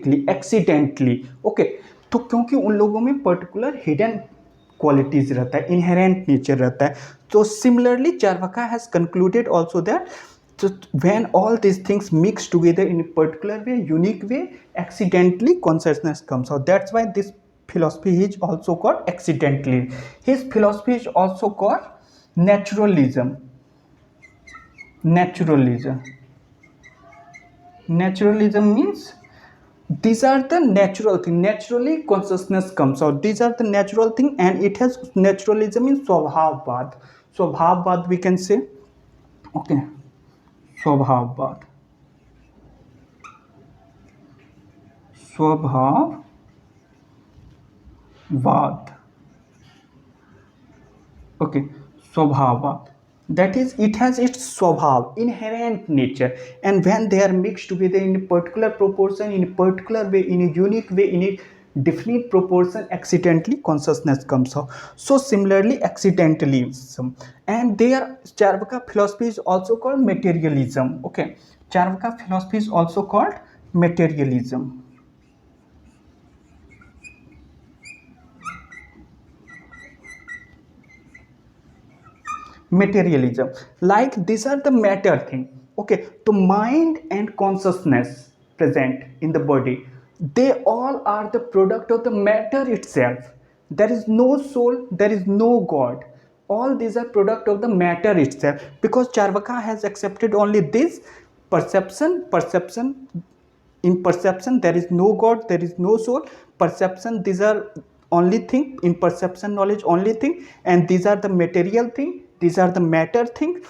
Mistakenly, accidentally. Okay, तो क्योंकि उन लोगों में पर्टिकुलर हिडन क्वालिटीज रहता है, इनहेरेंट नेचर रहता है। तो similarly Charvaka has concluded also that so when all these things mix together in a particular way, unique way, accidentally consciousness comes out. That's why this philosophy is also called accidentally. His philosophy is also called naturalism. Naturalism. Naturalism means these are the natural thing, naturally consciousness comes out, these are the natural thing, and it has naturalism in swabhavvad. Swabhavvad we can say. Okay, swabhavvad. Swabhavvad. Okay, swabhavvad, that is, it has its swabhav, inherent nature, and when they are mixed together in a particular proportion, in a particular way, in a unique way, in a definite proportion, accidentally consciousness comes out. So similarly accidentalism, and their Charvaka philosophy is also called materialism. Okay, Charvaka philosophy is also called materialism. Materialism, like these are the matter thing. Okay, the mind and consciousness present in the body, they all are the product of the matter itself. There is no soul, there is no god, all these are product of the matter itself, because Charvaka has accepted only this perception. In perception there is no god, there is no soul. Perception, these are only thing in perception, knowledge only thing, and these are the material thing, these are the matter thing.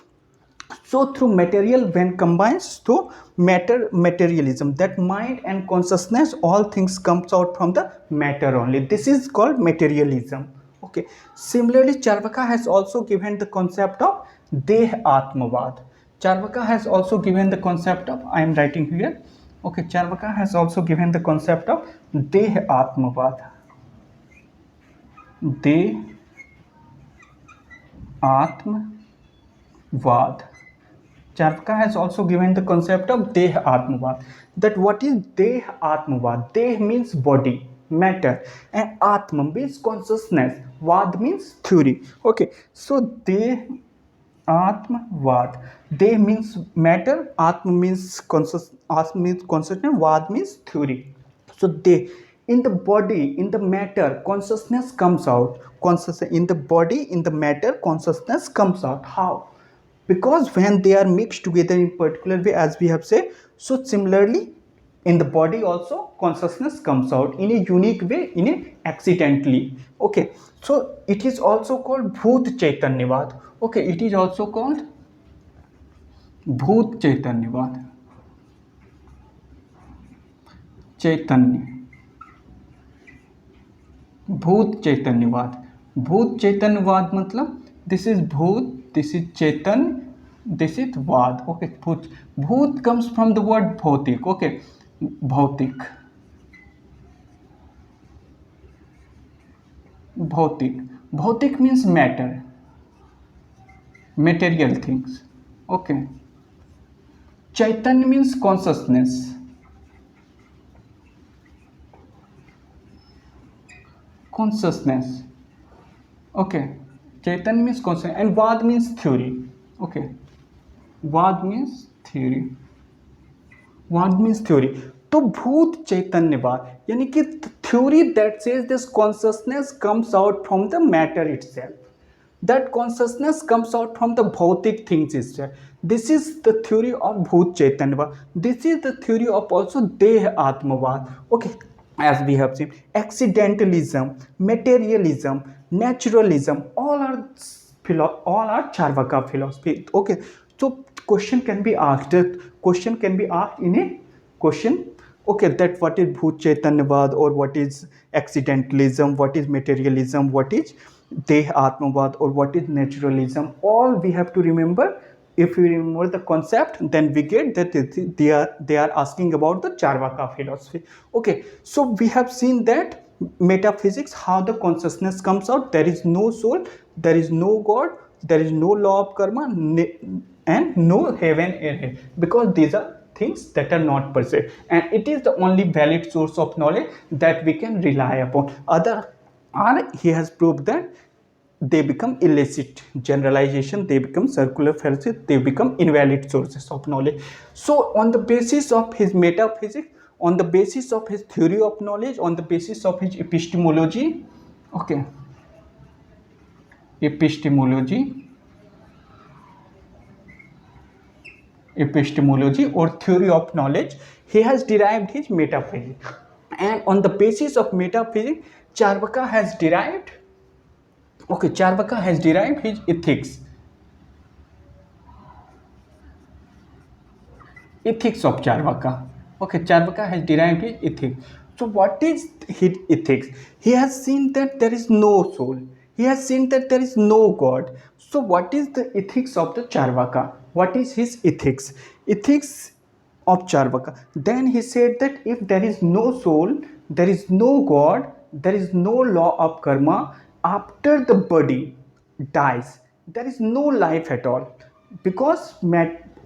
So through material, when combines to materialism, that mind and consciousness, all things comes out from the matter only, this is called materialism. Okay, similarly Charvaka has also given the concept of deh atmavad. Charvaka has also given the concept of, I am writing here. Okay, Charvaka has also given the concept of deh atmavad. Deh atmavad. Charvaka has also given the concept of Deh Atmavad. That what is Deh Atmavad? Deh means body, matter, and Atma means consciousness. Vad means theory. Okay, so Deh Atmavad. Deh means matter, Atma means consciousness, Vad means theory. So they, in the body, in the matter, consciousness comes out. Consciousness in the body, in the matter, consciousness comes out. How? Because when they are mixed together in particular way, as we have said, so similarly in the body also consciousness comes out in a unique way, in a accidentally. Okay, so it is also called Bhoot Chaitanyavad. Okay, it is also called Bhoot Chaitanyavad. Chaitanya. भूत चैतन्यवाद. भूत चैतन्यवाद मतलब this is भूत, this is Chaitanya, this is वाद. Okay, भूत, भूत comes from the word भौतिक. Okay, भौतिक, भौतिक, भौतिक means matter, material things. Okay, chaitanya means consciousness. Consciousness. Okay, chaitanya means consciousness, and vad means theory. Okay, vad means theory. Vad means theory. तो भूत चैतन्यवाद यानी कि theory that says this consciousness comes out from the matter itself. That consciousness comes out from the bhautik things itself. This is the theory of Bhoot Chaitanyavad. This is the theory of also Deh Atmavad. Okay, as we have seen, accidentalism, materialism, naturalism, all are Charvaka philosophy. Okay, so question can be asked. Question can be asked in a question. Okay, that what is Bhoot Chaitanyavad, or what is accidentalism, what is materialism, what is Deh Atmavad, or what is naturalism. All we have to remember. If we remember the concept, then we get that they are asking about the Charvaka philosophy. Okay, so we have seen that metaphysics, how the consciousness comes out. There is no soul, there is no god, there is no law of karma, and no heaven and hell, because these are things that are not perceived, and it is the only valid source of knowledge that we can rely upon. Other are, he has proved that they become illicit generalization, they become circular phrases, they become invalid sources of knowledge. So on the basis of his metaphysics, on the basis of his theory of knowledge, on the basis of his epistemology, okay, epistemology or theory of knowledge, he has derived his metaphysics. And on the basis of metaphysics, Charvaka has derived, okay, Charvaka has derived his ethics. Ethics of Charvaka. Okay, Charvaka has derived his ethics. So what is his ethics? He has seen that there is no soul. He has seen that there is no God. So what is the ethics of the Charvaka? What is his ethics? Ethics of Charvaka. Then he said that if there is no soul, there is no God, there is no law of karma, after the body dies, there is no life at all, because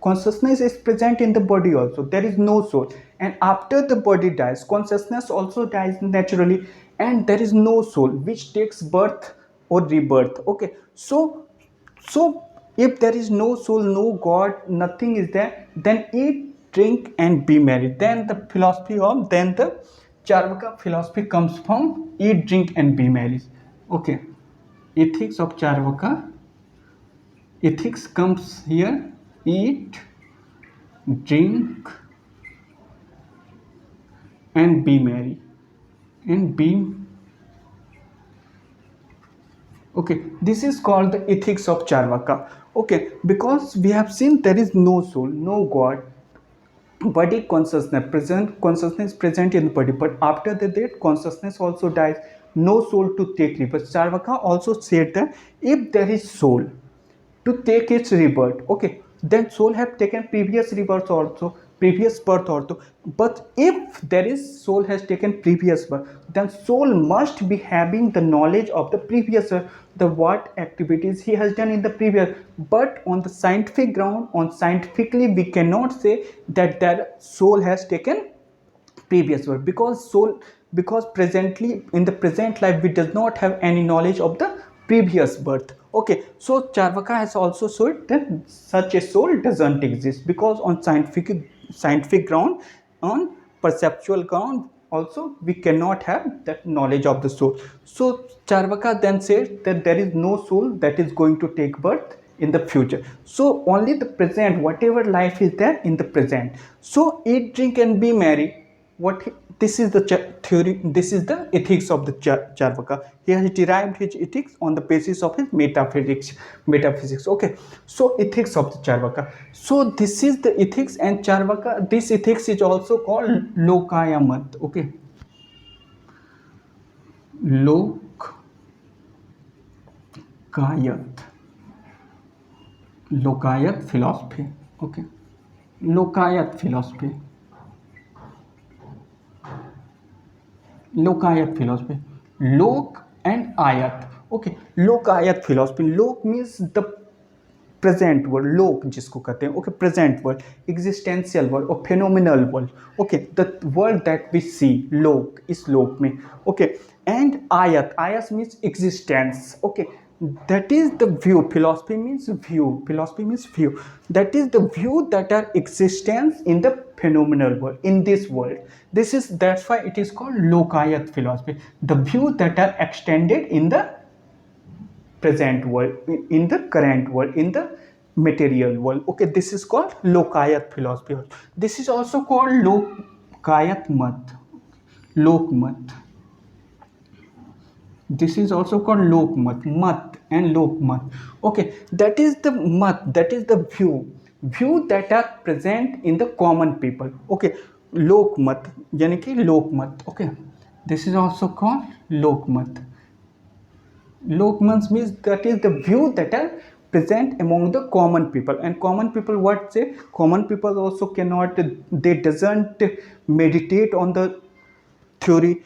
consciousness is present in the body also, there is no soul, and after the body dies, consciousness also dies naturally, and there is no soul which takes birth or rebirth. Okay, so if there is no soul, no God, nothing is there, then eat, drink and be merry. Then the philosophy of, then the Charvaka philosophy comes from eat, drink and be merry. Okay, ethics of Charvaka, ethics comes here, eat, drink and be merry, and be, okay, this is called the ethics of Charvaka. Okay, because we have seen there is no soul, no God, body consciousness present in the body, but after the death consciousness also dies, no soul to take rebirth. Charvaka also said that if there is soul to take its rebirth, okay, then soul have taken previous rebirth also, previous birth also. But if there is soul has taken previous birth, then soul must be having the knowledge of the previous, the what activities he has done in the previous. But on the scientific ground, on scientifically we cannot say that that soul has taken previous birth, because soul, because presently in the present life we does not have any knowledge of the previous birth. Okay, so Charvaka has also showed that such a soul doesn't exist, because on scientific ground, on perceptual ground also we cannot have that knowledge of the soul. So Charvaka then said that there is no soul that is going to take birth in the future, so only the present, whatever life is there in the present. So eat, drink and be merry. What this is the theory, this is the ethics of the Charvaka. He has derived his ethics on the basis of his metaphysics. Okay, so ethics of the Charvaka. So this is the ethics, and Charvaka, this ethics is also called Lokaya Mat. Okay, Lokayat philosophy. Okay, Lokayat philosophy. Lokayat philosophy. Lok and Ayat. Okay, Lokayat philosophy. Lok means the present world, lok जिसको कहते हैं, okay, present world, existential world or phenomenal world. Okay, the world that we see, lok is lok में. Okay, and ayat means existence. Okay, that is the view. Philosophy means view. Philosophy means view. That is the view that are existence in the phenomenal world, in this world. This is, that's why it is called Lokayat philosophy. The view that are extended in the present world, in the current world, in the material world. Okay, this is called Lokayat philosophy. This is also called Lokayat Mat. Lokmat. This is also called Lokmat. Mat and Lokmat. Okay, that is the mat, that is the view that are present in the common people. Okay, Lokmat yani ki Lokmat. Okay, this is also called Lokmat. Lokmans means that is the view that are present among the common people. And common people, what say? Common people also cannot, they doesn't meditate on the theory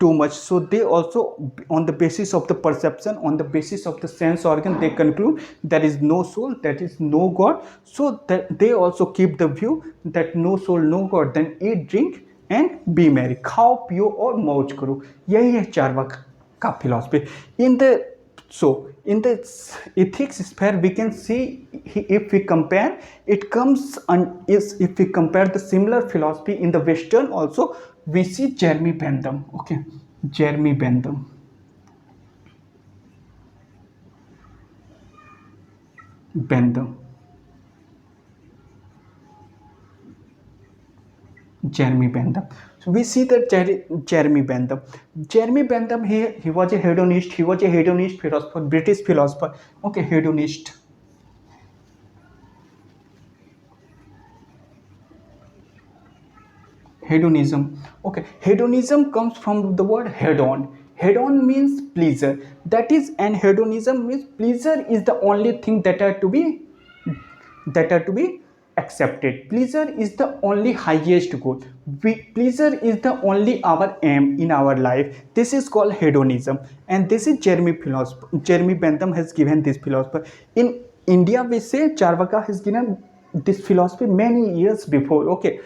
too much, so they also, on the basis of the perception, on the basis of the sense organ, they conclude there is no soul, that is no god. So that they also keep the view that no soul, no god, then eat, drink and be merry, खाओ पियो और मौज करो. यही है चार्वाक का philosophy. In the So in the ethics sphere, we can see, if we compare, it comes is, if we compare the similar philosophy in the Western also, we see Jeremy Bentham. Okay, Jeremy Bentham. Jeremy Bentham. So we see that Jeremy Bentham. Jeremy Bentham, he was a hedonist. He was a hedonist philosopher, British philosopher. Okay, hedonist. Hedonism. Okay, hedonism comes from the word hedon. Hedon means pleasure. That is, and hedonism means pleasure is the only thing that are to be accepted. Pleasure is the only highest goal. Pleasure is the only our aim in our life. This is called hedonism, and this is Jeremy Bentham has given this philosophy. In India, we say Charvaka has given this philosophy many years before. Okay,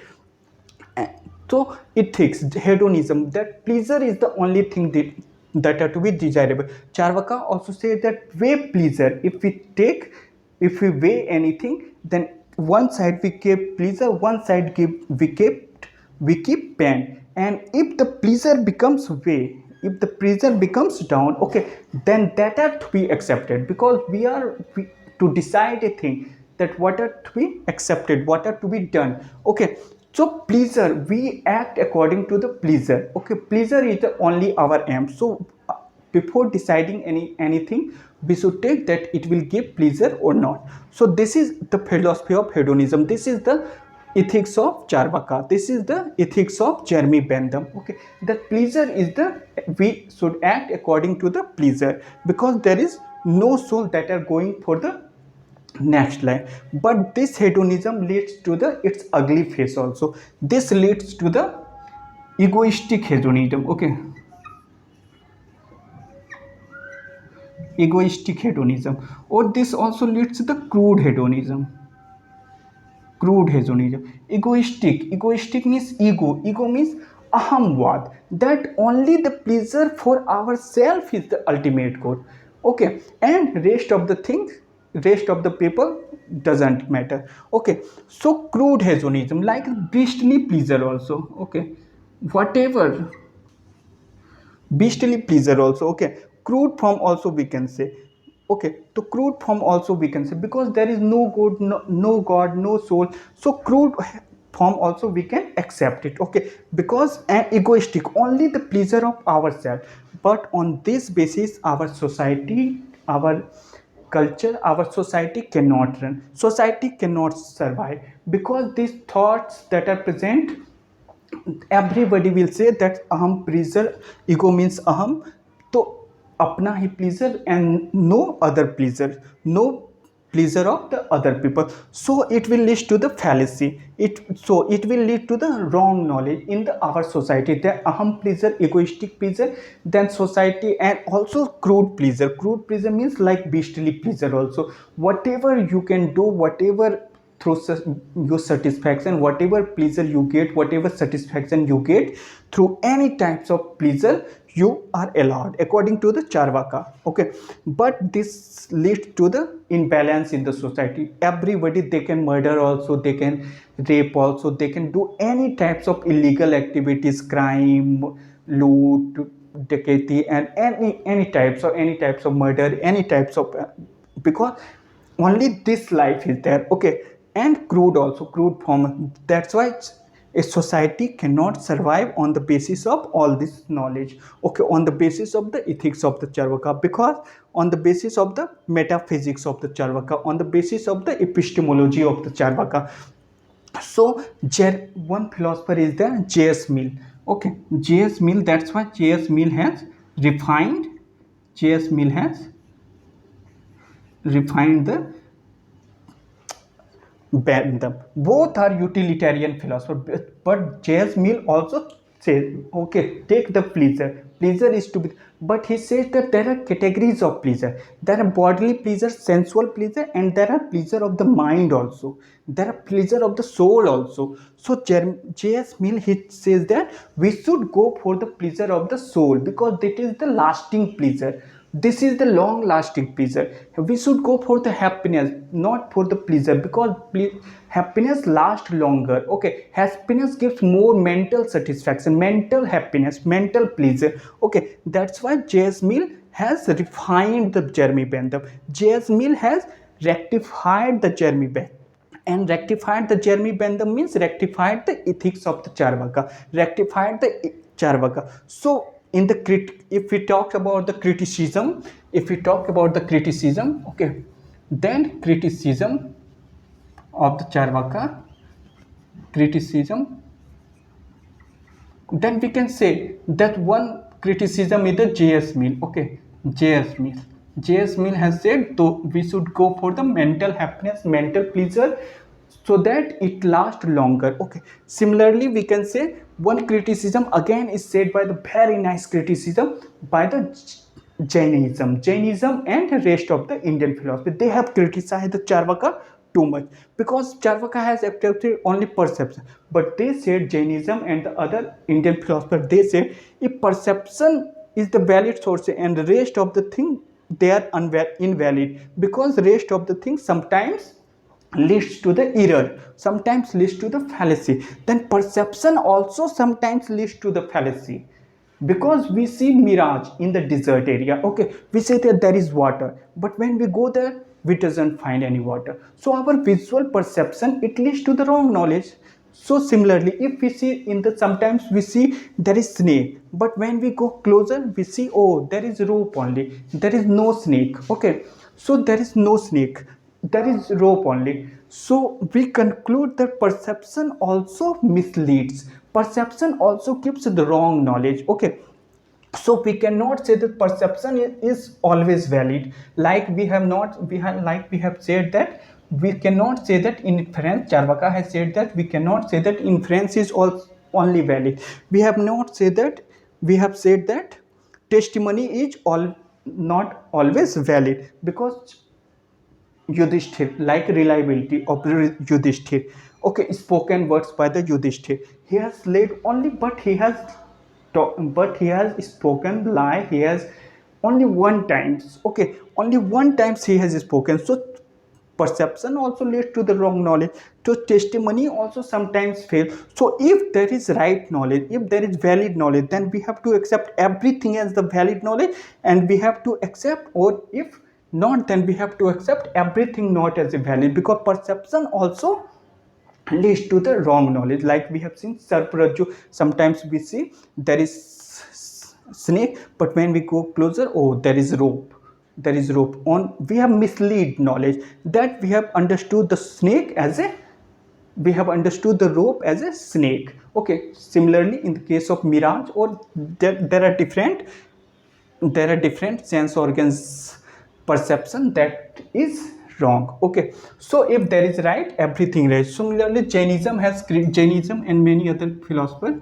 so ethics, hedonism, that pleasure is the only thing that are to be desirable. Charvaka also says that weigh pleasure. If we weigh anything, then one side we keep pleasure, one side we keep pain. And if the pleasure becomes weigh, if the pleasure becomes down, okay, then that are to be accepted, because we to decide a thing, that what are to be accepted, what are to be done. Okay, so pleasure, we act according to the pleasure. Okay, pleasure is the only our aim. So before deciding anything, we should take that it will give pleasure or not. So this is the philosophy of hedonism. This is the ethics of Charvaka. This is the ethics of Jeremy Bentham. Okay, that pleasure is we should act according to the pleasure, because there is no soul that are going for the next life. But this hedonism leads to its ugly face also. This leads to the egoistic hedonism. Okay, egoistic hedonism, or this also leads to the crude hedonism. Egoistic means ego means ahamvad, that only the pleasure for ourselves is the ultimate goal. Okay, and rest of the people doesn't matter. Okay, so crude hedonism, like beastly pleasure also. Okay, whatever, beastly pleasure also. Okay, crude form also we can say. Okay, to crude form also we can say, because there is no god, no god, no soul. So crude form also we can accept it. Okay, because and egoistic, only the pleasure of ourselves. But on this basis, our society, our culture, our society cannot run, society cannot survive, because these thoughts that are present, everybody will say that aham pleasure, ego means aham, तो अपना ही pleasure and no other pleasure, no pleasure of the other people. So it will lead to the fallacy, it will lead to the wrong knowledge in our society, that aham pleasure, egoistic pleasure, then society, and also crude pleasure means like beastly pleasure also. Whatever you can do, whatever through your satisfaction, whatever pleasure you get, whatever satisfaction you get through any types of pleasure, you are allowed according to the Charvaka. Okay, but this leads to the imbalance in the society. Everybody, they can murder also, they can rape also, they can do any types of illegal activities, crime, loot, dacoity, and any types of murder, any types of because only this life is there. Okay, and crude form. That's why a society cannot survive on the basis of all this knowledge. Okay, on the basis of the ethics of the Charvaka, because on the basis of the metaphysics of the Charvaka, on the basis of the epistemology of the Charvaka. So one philosopher is the J.S. Mill. Okay, J.S. Mill, that's why J.S. Mill has refined the Bentham. Both are utilitarian philosophers, but J.S. Mill also says, okay, take the pleasure. Pleasure is to be, but he says that there are categories of pleasure. There are bodily pleasure, sensual pleasure, and there are pleasure of the mind also. There are pleasure of the soul also. So J.S. Mill, he says that we should go for the pleasure of the soul because that is the lasting pleasure. This is the long lasting pleasure. We should go for the happiness, not for the pleasure, because happiness lasts longer. Okay, happiness gives more mental satisfaction, mental happiness, mental pleasure. Okay, that's why J.S. Mill has refined the Jeremy Bentham. J.S. Mill has rectified the Jeremy Bentham, and rectified the Jeremy Bentham means rectified the ethics of the Charvaka, rectified the Charvaka. So in the if we talk about the criticism, if we talk about the criticism, okay, then criticism of the Charvaka, criticism, then we can say that one criticism is the J.S. Mill. Okay, J.S. Mill. J.S. Mill has said though we should go for the mental happiness, mental pleasure, so that it lasts longer. Okay. Similarly, we can say one criticism again is said by the very nice criticism by the Jainism and the rest of the Indian philosophy. They have criticized the Charvaka too much because Charvaka has accepted only perception. But they said Jainism and the other Indian philosophers, they said if perception is the valid source and the rest of the thing they are invalid, because the rest of the things sometimes leads to the error, sometimes leads to the fallacy. Then perception also sometimes leads to the fallacy, because we see mirage in the desert area. Okay, we say that there is water, but when we go there we doesn't find any water. So our visual perception, it leads to the wrong knowledge. So similarly, if we see in the, sometimes we see there is snake, but when we go closer we see, oh, there is rope only, there is no snake. Okay, so there is no snake, there is rope only. So we conclude that perception also misleads, perception also gives the wrong knowledge. Okay, so we cannot say that perception is always valid. Like we have not, like we have said that we cannot say that inference, Charvaka has said that we cannot say that inference is only valid. We have not said that, we have said that testimony is all not always valid, because Yudhishthir, like reliability of Yudhishthir. Okay, spoken words by the Yudhishthir. He has laid only, but he has but he has spoken lie. He has only one times. Okay, only one times he has spoken. So perception also leads to the wrong knowledge. So testimony also sometimes fails. So if there is right knowledge, if there is valid knowledge, then we have to accept everything as the valid knowledge, and we have to accept, or if not, then we have to accept everything not as a valid, because perception also leads to the wrong knowledge. Like we have seen Sarparaju, sometimes we see there is snake, but when we go closer, oh, there is rope, there is rope on. We have mislead knowledge, that we have understood the snake as a, we have understood the rope as a snake. Okay, similarly in the case of mirage, or there are different sense organs perception that is wrong. Okay, so if there is right, everything right. Similarly, Jainism and many other philosophers,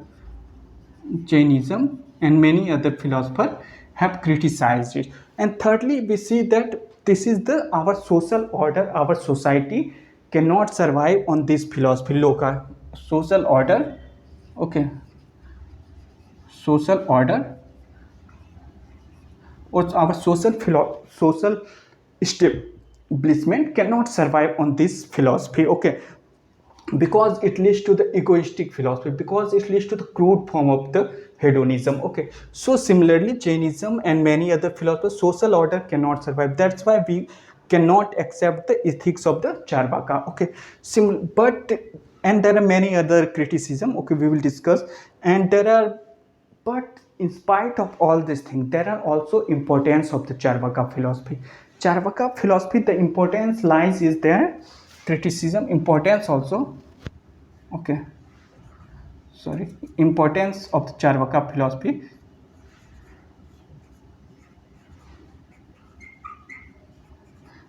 Jainism and many other philosophers have criticized it. And thirdly, we see that this is the our social order, our society cannot survive on this philosophy. Loka, social order. Okay, social order, or our social establishment cannot survive on this philosophy. Okay, because it leads to the egoistic philosophy, because it leads to the crude form of the hedonism. Okay, so similarly Jainism and many other philosophers, social order cannot survive. That's why we cannot accept the ethics of the Charvaka. Okay, but and there are many other criticism. Okay, we will discuss. And there are, but in spite of all these things, there are also importance of the Charvaka philosophy. Charvaka philosophy, the importance lies is there. Criticism, importance also. Okay, sorry, importance of the Charvaka philosophy.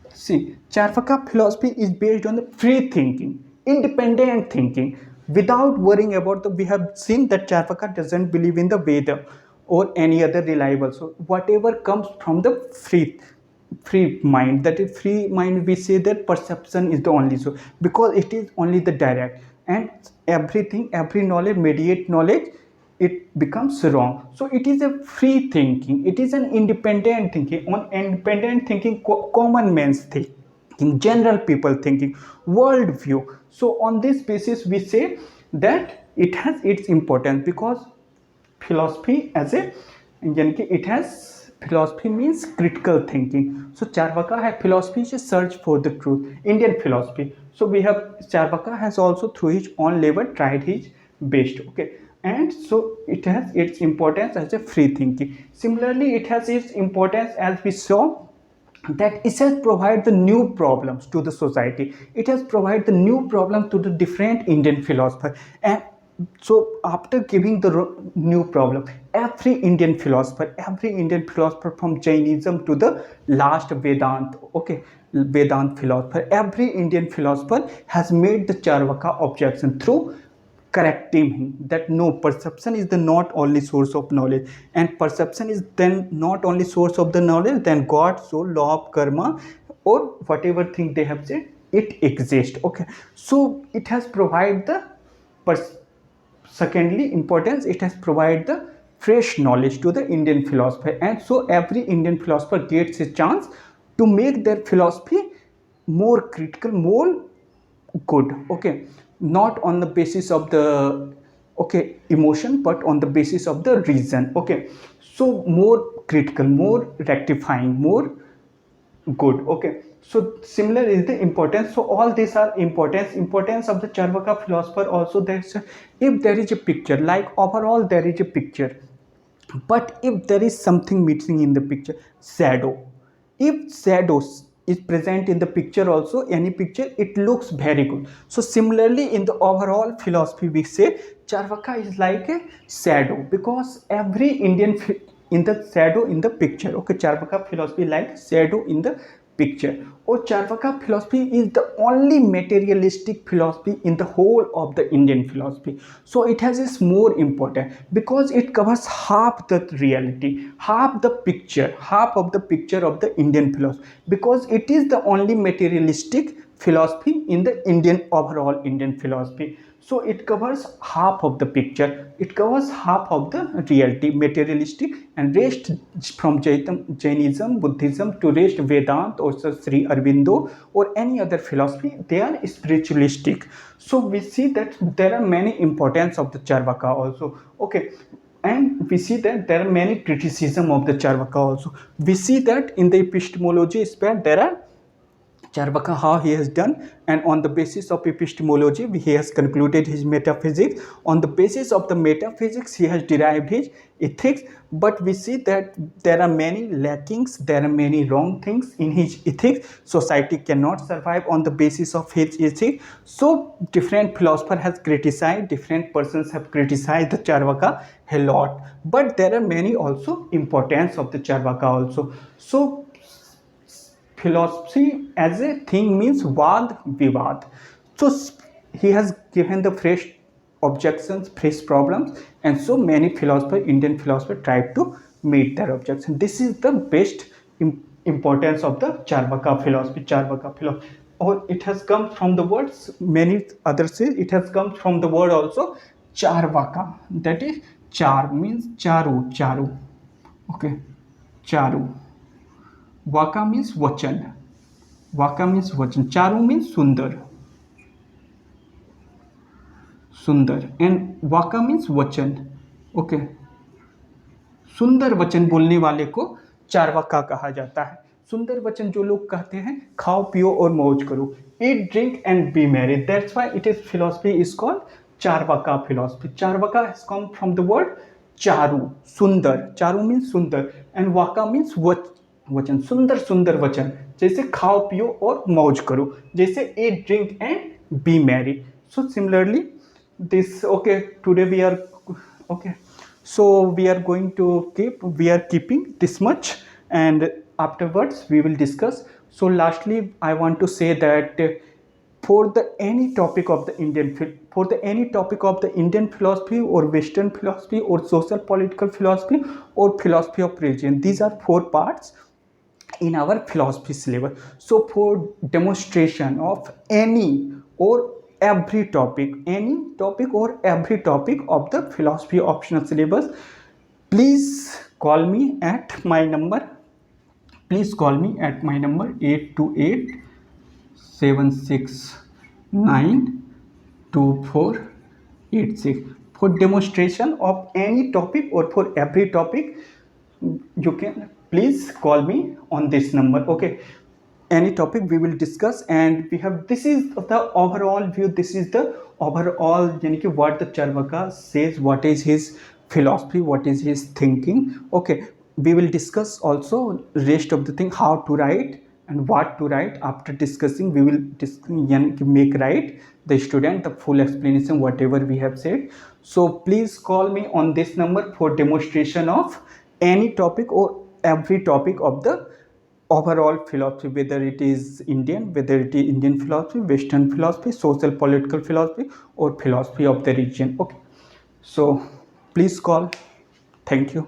See, Charvaka philosophy is based on the free thinking, independent thinking. without worrying about the, we have seen that Charvaka doesn't believe in the Veda or any other reliable. So whatever comes from the free mind, that is free mind, we say that perception is the only so, because it is only the direct, and everything, every knowledge, mediate knowledge, it becomes wrong. So it is a free thinking, it is an independent thinking. On independent thinking, common man's thinking, general people thinking, world view. So on this basis we say that it has its importance, because philosophy as a, यानी कि it has, philosophy means critical thinking. So Charvaka has philosophy is a search for the truth, Indian philosophy. So we have, Charvaka has also through his own labor tried his best. Okay, and so it has its importance as a free thinking. Similarly, it has its importance as we saw that it has provided the new problems to the society. It has provided the new problem to the different Indian philosophers. And so after giving the new problem, every Indian philosopher from Jainism to the last Vedant, okay, Vedant philosopher, every Indian philosopher has made the Charvaka objection through correcting him that no, perception is the not only source of knowledge, and perception is then not only source of the knowledge, then God, soul, law of karma, or whatever thing they have said, it exists. Okay, so it has provided the secondly importance, it has provided the fresh knowledge to the Indian philosopher, and so every Indian philosopher gets a chance to make their philosophy more critical, more good. Okay, not on the basis of the, okay, emotion, but on the basis of the reason. Okay, so more critical, more rectifying, more good. Okay, so similar is the importance. So all these are importance of the Charvaka philosopher also. That's, if there is a picture, like overall there is a picture, but if there is something missing in the picture, shadow, if shadows is present in the picture also, any picture, it looks very good. So similarly in the overall philosophy we say Charvaka is like a shadow, because every Indian in the shadow in the picture. Okay, Charvaka philosophy like shadow in the picture. Or Charvaka philosophy is the only materialistic philosophy in the whole of the Indian philosophy. So it has is more important because it covers half the reality, half the picture, half of the picture of the Indian philosophy, because it is the only materialistic philosophy in the Indian, overall Indian philosophy. So it covers half of the picture, it covers half of the reality, materialistic, and rest from Jainism, Buddhism to rest Vedant or Sri Aurobindo or any other philosophy, they are spiritualistic. So we see that there are many importance of the Charvaka also. Okay, and we see that there are many criticism of the Charvaka also. We see that in the epistemology aspect there are Charvaka, how he has done, and on the basis of epistemology, he has concluded his metaphysics. On the basis of the metaphysics, he has derived his ethics. But we see that there are many lackings, there are many wrong things in his ethics. Society cannot survive on the basis of his ethics. So, different philosophers have criticized, different persons have criticized the Charvaka a lot. But there are many also importance of the Charvaka also. So, philosophy as a thing means vad vivad. So he has given the fresh objections, fresh problems, and so many philosophers, Indian philosophers, tried to meet their objection. This is the best importance of the Charvaka philosophy. Charvaka philosophy, or it has come from the words. Many others say it has come from the word also Charvaka. That is, char means charu, charu. Okay, charu. Vaka means vachan. Vaka means vachan. Charu means sundar. Sundar. And Vaka means vachan. Okay. सुंदर वचन बोलने वाले को चारवाका कहा जाता है. सुंदर वचन जो लोग कहते हैं, खाओ पियो और मौज करो, eat drink and be merry. That's why it is philosophy is called Charvaka philosophy. Charvaka has come from the word charu, sundar. Charu means sundar and vaka means वचन. सुंदर सुंदर वचन, जैसे खाओ पियो और मौज करो, जैसे eat drink and be merry. So similarly this, okay, today we are, okay, so we are going to we are keeping this much, and afterwards we will discuss. So lastly I want to say that for the any topic of the any topic of the Indian philosophy or Western philosophy or social political philosophy or philosophy of religion. These are 4 parts in our philosophy syllabus. So for demonstration of any or every topic, any topic or every topic of the philosophy optional syllabus, please call me at my number. Please call me at my number 828-769-2486 for demonstration of any topic or for every topic. You can please call me on this number. Okay, any topic we will discuss, and we have, this is the overall view, this is the overall yani ki what the Charvaka says, what is his philosophy, what is his thinking. Okay, we will discuss also rest of the thing, how to write and what to write. After discussing, we will yani ki make right the student the full explanation whatever we have said. So please call me on this number for demonstration of any topic or every topic of the overall philosophy, whether it is Indian, whether it is Indian philosophy, Western philosophy, social political philosophy, or philosophy of the region. Okay, so please call. Thank you.